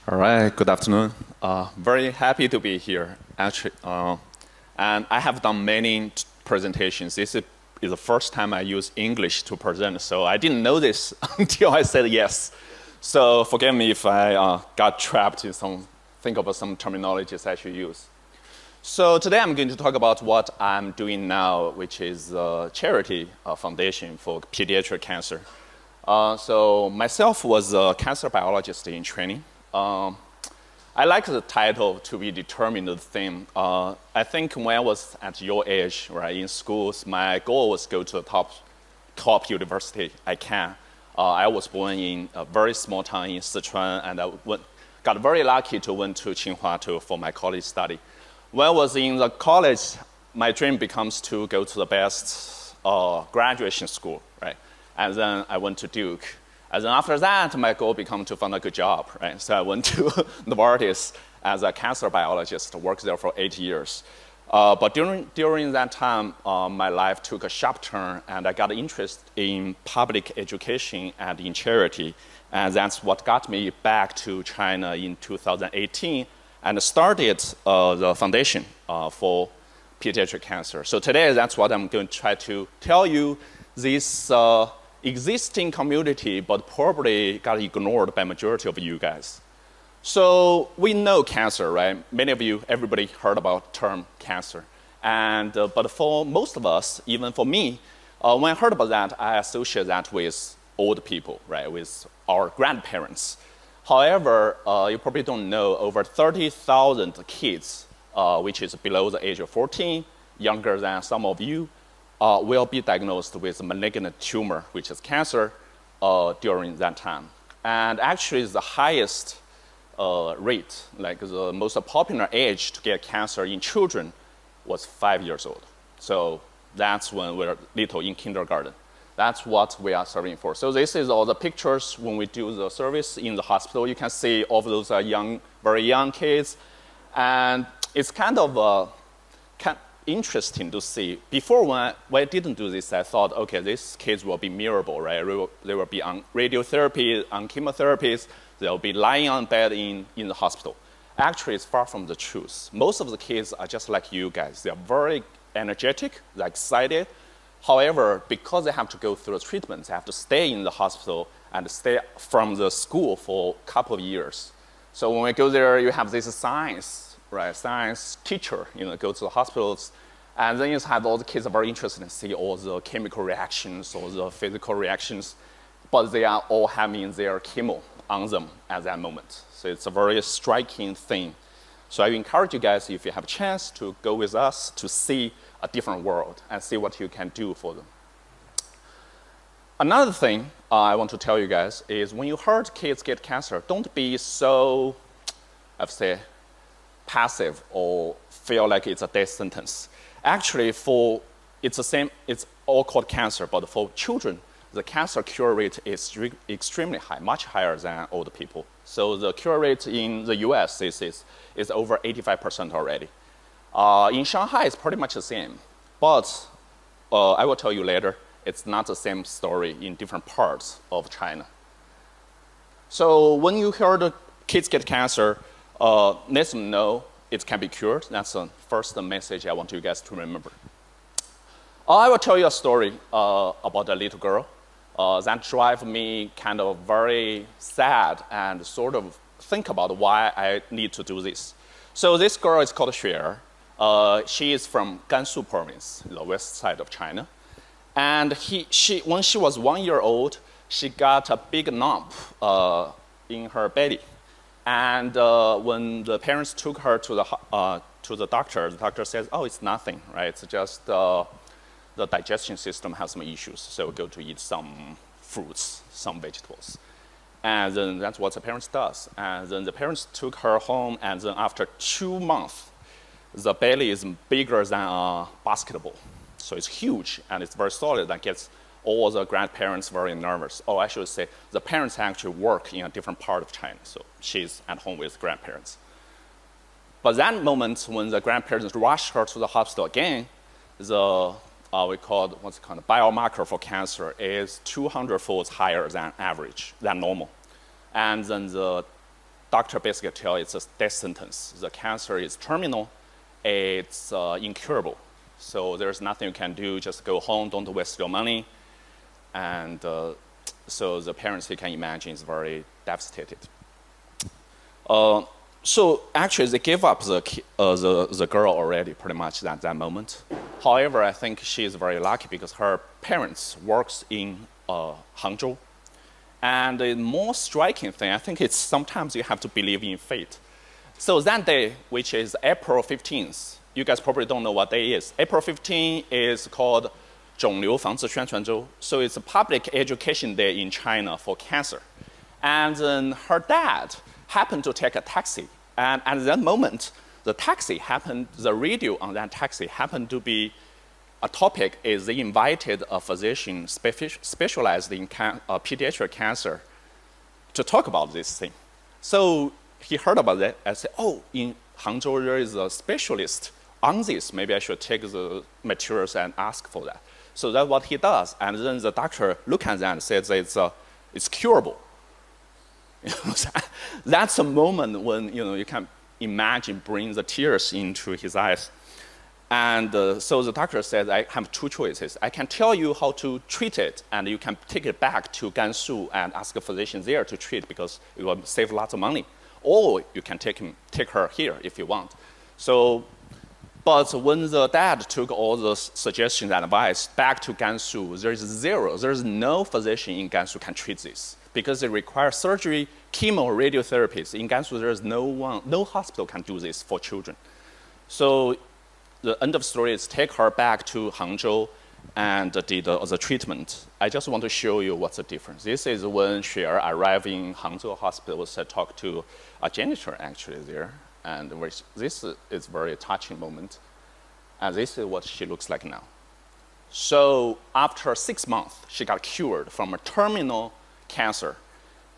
All right, good afternoon. Very happy to be here, actually. And I have done many presentations. This is the first time I use English to present, so I didn't know this until I said yes. So forgive me if I got trapped in think about some terminologies I should use. So today I'm going to talk about what I'm doing now, which is a charity foundation for pediatric cancer. So myself was a cancer biologist in training. I like the title to be determined the theme. I think when I was at your age, right, in schools, my goal was to go to the top university I can. I was born in a very small town in Sichuan, and I got very lucky to went to Tsinghua for my college study. When I was in the college, my dream becomes to go to the best graduation school, right? And then I went to Duke. And then after that, my goal became to find a good job, right? So I went to Novartis as a cancer biologist, worked there for 8 years. But during that time, my life took a sharp turn, and I got interested in public education and in charity. And that's what got me back to China in 2018 and started the foundation for pediatric cancer. So today, that's what I'm going to try to tell you. This existing community, but probably got ignored by majority of you guys. So we know cancer, right? Many of you, everybody heard about term cancer. And, but for most of us, even for me, when I heard about that, I associate that with old people, right? With our grandparents. However, you probably don't know, over 30,000 kids, which is below the age of 14, younger than some of you, will be diagnosed with a malignant tumor, which is cancer, during that time. And actually, the highest rate, like the most popular age to get cancer in children was 5 years old. So that's when we're little in kindergarten. That's what we are serving for. So this is all the pictures when we do the service in the hospital. You can see all of those are young, very young kids. And it's kind of interesting to see. Before when I didn't do this, I thought, okay, these kids will be miserable, right? They will be on radiotherapy, on chemotherapies. They'll be lying on bed in the hospital. Actually, it's far from the truth. Most of the kids are just like you guys. They're very energetic, they're excited. However, because they have to go through the treatments, they have to stay in the hospital and stay from the school for a couple of years. So when we go there, you have this science, right? Science teacher, go to the hospitals, and then you have all the kids are very interested in see all the chemical reactions or the physical reactions, but they are all having their chemo on them at that moment. So it's a very striking thing. So I encourage you guys, if you have a chance, to go with us to see a different world and see what you can do for them. Another thing I want to tell you guys is when you heard kids get cancer, don't be so, I'd say, passive or feel like it's a death sentence. Actually, it's the same, it's all called cancer, but for children, the cancer cure rate is extremely high, much higher than older people. So the cure rate in the US is over 85% already. In Shanghai, it's pretty much the same. But I will tell you later, it's not the same story in different parts of China. So when you hear the kids get cancer, let them know it can be cured. That's the first message I want you guys to remember. I will tell you a story about a little girl that drives me kind of very sad and sort of think about why I need to do this. So this girl is called Xue. She is from Gansu province, the west side of China. And when she was 1 year old, she got a big lump in her belly. And when the parents took her to the doctor says, oh, it's nothing, right? It's just the digestion system has some issues, so go to eat some fruits, some vegetables. And then that's what the parents does. And then the parents took her home, and then after 2 months, the belly is bigger than a basketball. So it's huge, and it's very solid. That gets all the grandparents very nervous. Or I should say, the parents actually work in a different part of China, so she's at home with grandparents. But that moment when the grandparents rushed her to the hospital again, we call what's called a biomarker for cancer is 200-fold higher than average, than normal. And then the doctor basically tell it's a death sentence. The cancer is terminal, it's incurable. So there's nothing you can do, just go home, don't waste your money. And so the parents, you can imagine, is very devastated. So actually, they gave up the girl already, pretty much at that moment. However, I think she is very lucky because her parents works in Hangzhou. And the more striking thing, I think it's sometimes you have to believe in fate. So that day, which is April 15th, you guys probably don't know what day is. April 15th is called 肿瘤防治宣传周. So it's a public education day in China for cancer. And then her dad happened to take a taxi. And at that moment, the radio on that taxi happened to be a topic is they invited a physician specialized in pediatric cancer to talk about this thing. So he heard about that and said, oh, in Hangzhou there is a specialist on this. Maybe I should take the materials and ask for that. So that's what he does. And then the doctor looked at that and says it's curable. That's a moment when you can imagine bring the tears into his eyes. And so the doctor said, I have two choices. I can tell you how to treat it, and you can take it back to Gansu and ask a physician there to treat because it will save lots of money. Or you can take her here if you want. So, but when the dad took all the suggestions and advice back to Gansu, there's no physician in Gansu can treat this because it requires surgery, chemo, radiotherapies. In Gansu, there's no hospital can do this for children. So the end of story is take her back to Hangzhou and did the treatment. I just want to show you what's the difference. This is when she arrived in Hangzhou hospital. I talked to a janitor actually there. And this is a very touching moment. And this is what she looks like now. So after 6 months, she got cured from a terminal cancer.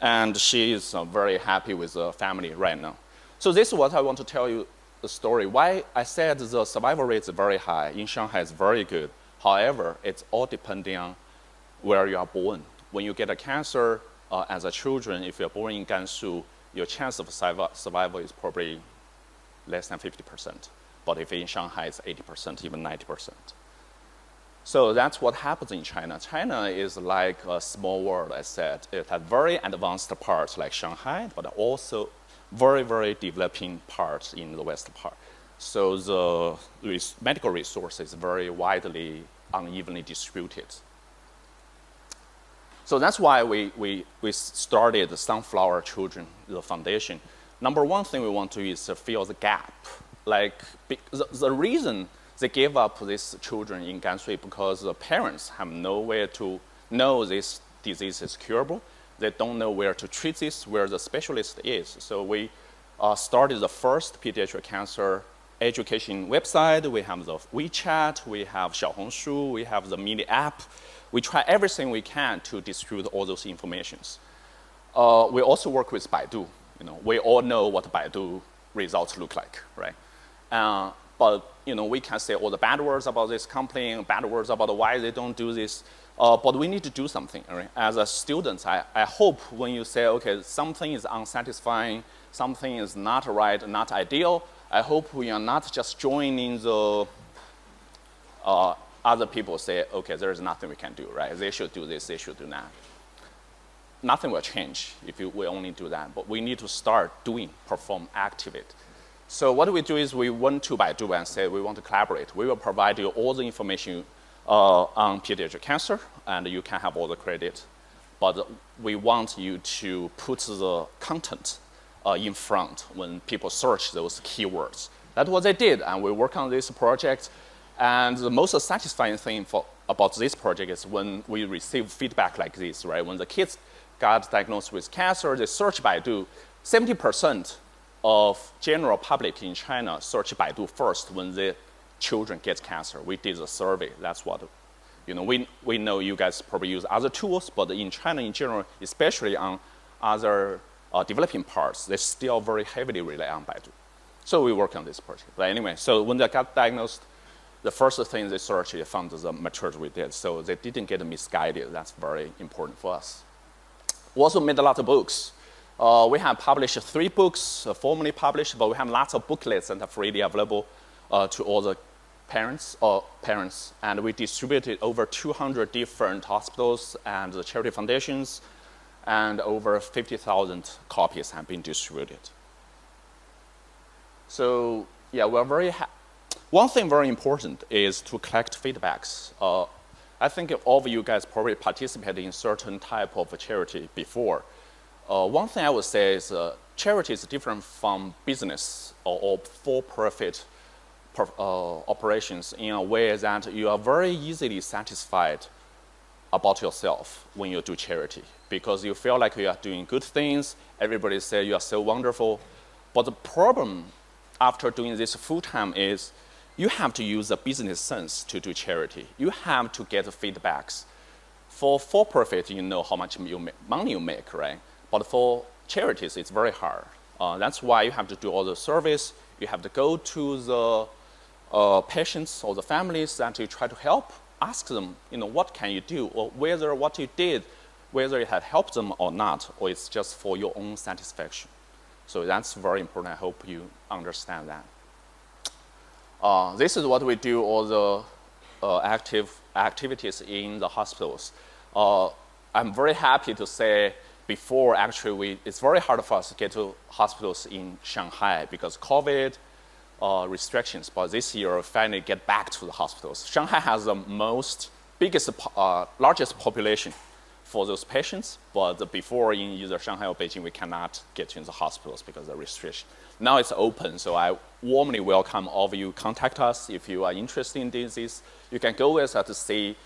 And she is very happy with the family right now. So this is what I want to tell you the story. Why I said the survival rate is very high. In Shanghai, it's very good. However, it's all depending on where you are born. When you get a cancer as a children, if you're born in Gansu, your chance of survival is probably less than 50%. But if in Shanghai, it's 80%, even 90%. So that's what happens in China. China is like a small world, I said. It has very advanced parts like Shanghai, but also very, very developing parts in the west part. So the medical resources very widely, unevenly distributed. So that's why we started the Sunflower Children, the foundation. Number one thing we want to do is to fill the gap. Like the reason they gave up these children in Gansu because the parents have nowhere to know this disease is curable. They don't know where to treat this, where the specialist is. So we started the first pediatric cancer education website. We have the WeChat, we have Xiaohongshu, we have the mini app. We try everything we can to distribute all those informations. We also work with Baidu. We all know what Baidu results look like, right? But we can say all the bad words about this company, bad words about why they don't do this. But we need to do something. Right? As a student, I hope when you say, okay, something is unsatisfying, something is not right, not ideal, I hope we are not just joining the other people say, okay, there is nothing we can do, right? They should do this, they should do that. Nothing will change if we only do that. But we need to start doing, perform, activate. So what we do is we went to Baidu and said we want to collaborate. We will provide you all the information on pediatric cancer, and you can have all the credit. But we want you to put the content in front when people search those keywords. That's what they did, and we work on this project. And the most satisfying thing about this project is when we receive feedback like this, right? When the kids got diagnosed with cancer, they search Baidu. 70% of general public in China search Baidu first when the children get cancer. We did a survey. That's what, we know you guys probably use other tools, but in China in general, especially on other developing parts, they still very heavily rely on Baidu. So we work on this project. But anyway, so when they got diagnosed, the first thing they searched, they found the materials we did. So they didn't get misguided. That's very important for us. We also made a lot of books. We have published 3 books, formally published, but we have lots of booklets that are freely available to all the parents, and we distributed over 200 different hospitals and the charity foundations, and over 50,000 copies have been distributed. So yeah, we're very one thing very important is to collect feedbacks. I think all of you guys probably participated in certain type of charity before. One thing I would say is charity is different from business or for-profit operations in a way that you are very easily satisfied about yourself when you do charity because you feel like you are doing good things. Everybody says you are so wonderful. But the problem after doing this full-time is you have to use a business sense to do charity. You have to get feedbacks. For-profit, you know how much money you make, right? But for charities, it's very hard. That's why you have to do all the service. You have to go to the patients or the families that you try to help. Ask them, what can you do? Or whether what you did, whether it had helped them or not, or it's just for your own satisfaction. So that's very important. I hope you understand that. This is what we do, all the activities in the hospitals. I'm very happy to say before, actually, it's very hard for us to get to hospitals in Shanghai because COVID restrictions. But this year, we finally get back to the hospitals. Shanghai has the largest population for those patients. But before, in either Shanghai or Beijing, we cannot get in the hospitals because of the restriction. Now it's open, so I warmly welcome all of you. Contact us if you are interested in this. You can go with us to see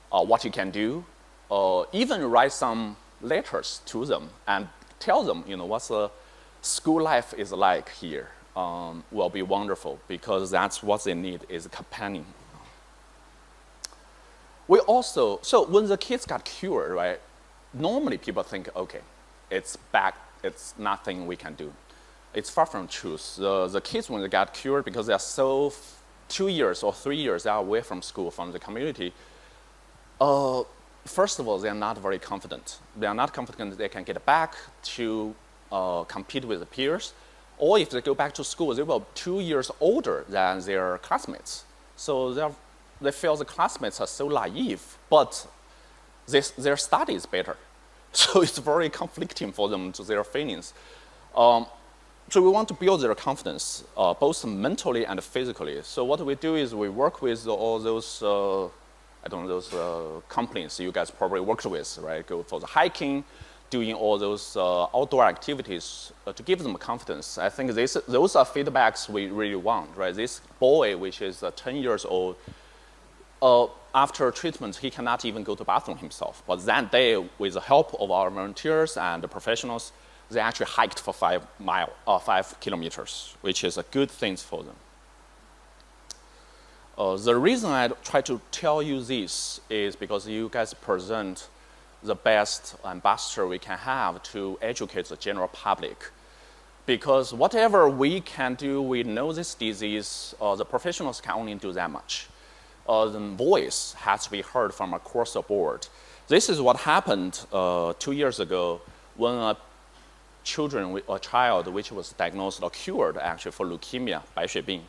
what you can do, even write some letters to them and tell them, what the school life is like here. Will be wonderful because that's what they need is a companion. We also, so when the kids got cured, right, normally people think, okay, it's back, it's nothing we can do. It's far from truth. The kids, when they got cured, because they are so 2 years or 3 years, they are away from school, from the community, first of all, they are not very confident. They are not confident that they can get back to compete with the peers. Or if they go back to school, they will be 2 years older than their classmates. So they feel the classmates are so naive, but their study is better. So it's very conflicting for them to their feelings. So we want to build their confidence, both mentally and physically. So what we do is we work with all those, those companies you guys probably worked with, right? Go for the hiking, doing all those outdoor activities to give them confidence. I think those are feedbacks we really want, right? This boy, which is 10 years old, after treatment, he cannot even go to the bathroom himself. But that day, with the help of our volunteers and the professionals, they actually hiked for 5 kilometers, which is a good thing for them. The reason I try to tell you this is because you guys present the best ambassador we can have to educate the general public. Because whatever we can do, we know this disease, the professionals can only do that much. The voice has to be heard from across the board. This is what happened 2 years ago when a child which was diagnosed or cured actually for leukemia, 白血病,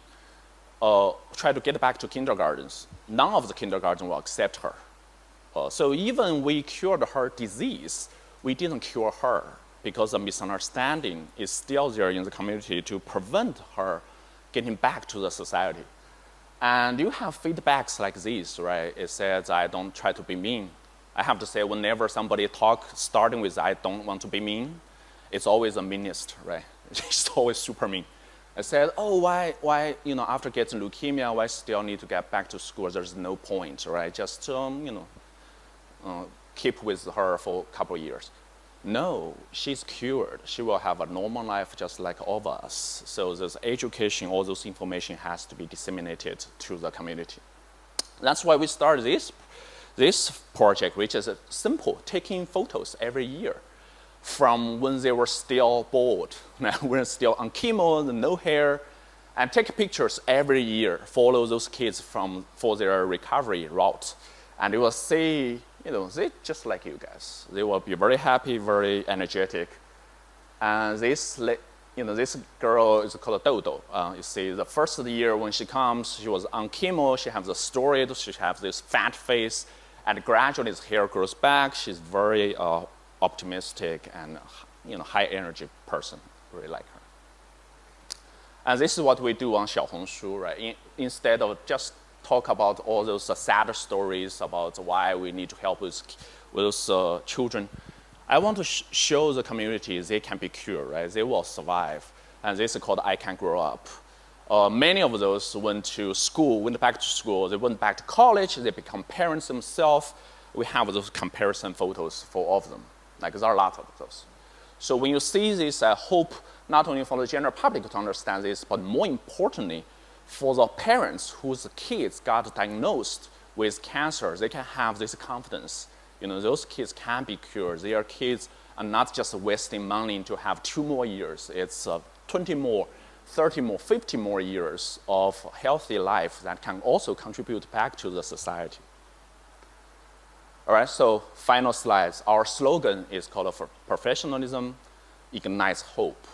tried to get back to kindergartens. None of the kindergarten will accept her. So even we cured her disease, we didn't cure her because the misunderstanding is still there in the community to prevent her getting back to the society. And you have feedbacks like this, right? It says, I don't try to be mean. I have to say, whenever somebody talks, starting with, I don't want to be mean, it's always the meanest, right? It's always super mean. I said, oh, why, after getting leukemia, why still need to get back to school? There's no point, right? Just, keep with her for a couple of years. No, she's cured. She will have a normal life just like all of us. So this education, all those information has to be disseminated to the community. That's why we started this project, which is simple, taking photos every year from when they were still bald, when they're still on chemo, no hair, and take pictures every year, follow those kids for their recovery route. And you will see, they just like you guys. They will be very happy, very energetic. And this girl is called Dodo. You see, the first year when she comes, she was on chemo, she has a steroid, she has this fat face, and gradually his hair grows back. She's very optimistic and high energy person. Really like her. And this is what we do on Xiaohongshu, right? Instead of just talk about all those sad stories about why we need to help with those children, I want to show the community they can be cured, right? They will survive. And this is called I Can Grow Up. Many of those went to school, went back to school, they went back to college, they become parents themselves. We have those comparison photos for all of them. Like, there are a lot of those. So when you see this, I hope not only for the general public to understand this, but more importantly, for the parents whose kids got diagnosed with cancer, they can have this confidence. Those kids can be cured. Their kids are not just wasting money to have 2 more years. It's 20 more, 30 more, 50 more years of healthy life that can also contribute back to the society. All right, so final slides. Our slogan is called professionalism ignites hope.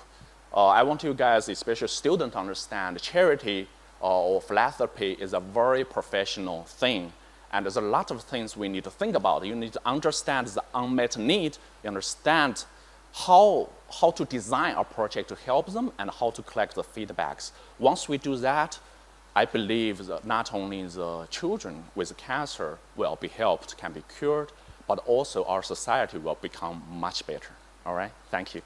I want you guys, especially students, to understand charity or philanthropy is a very professional thing. And there's a lot of things we need to think about. You need to understand the unmet need. You understand how to design a project to help them and how to collect the feedbacks. Once we do that, I believe that not only the children with cancer will be helped, can be cured, but also our society will become much better. All right, thank you.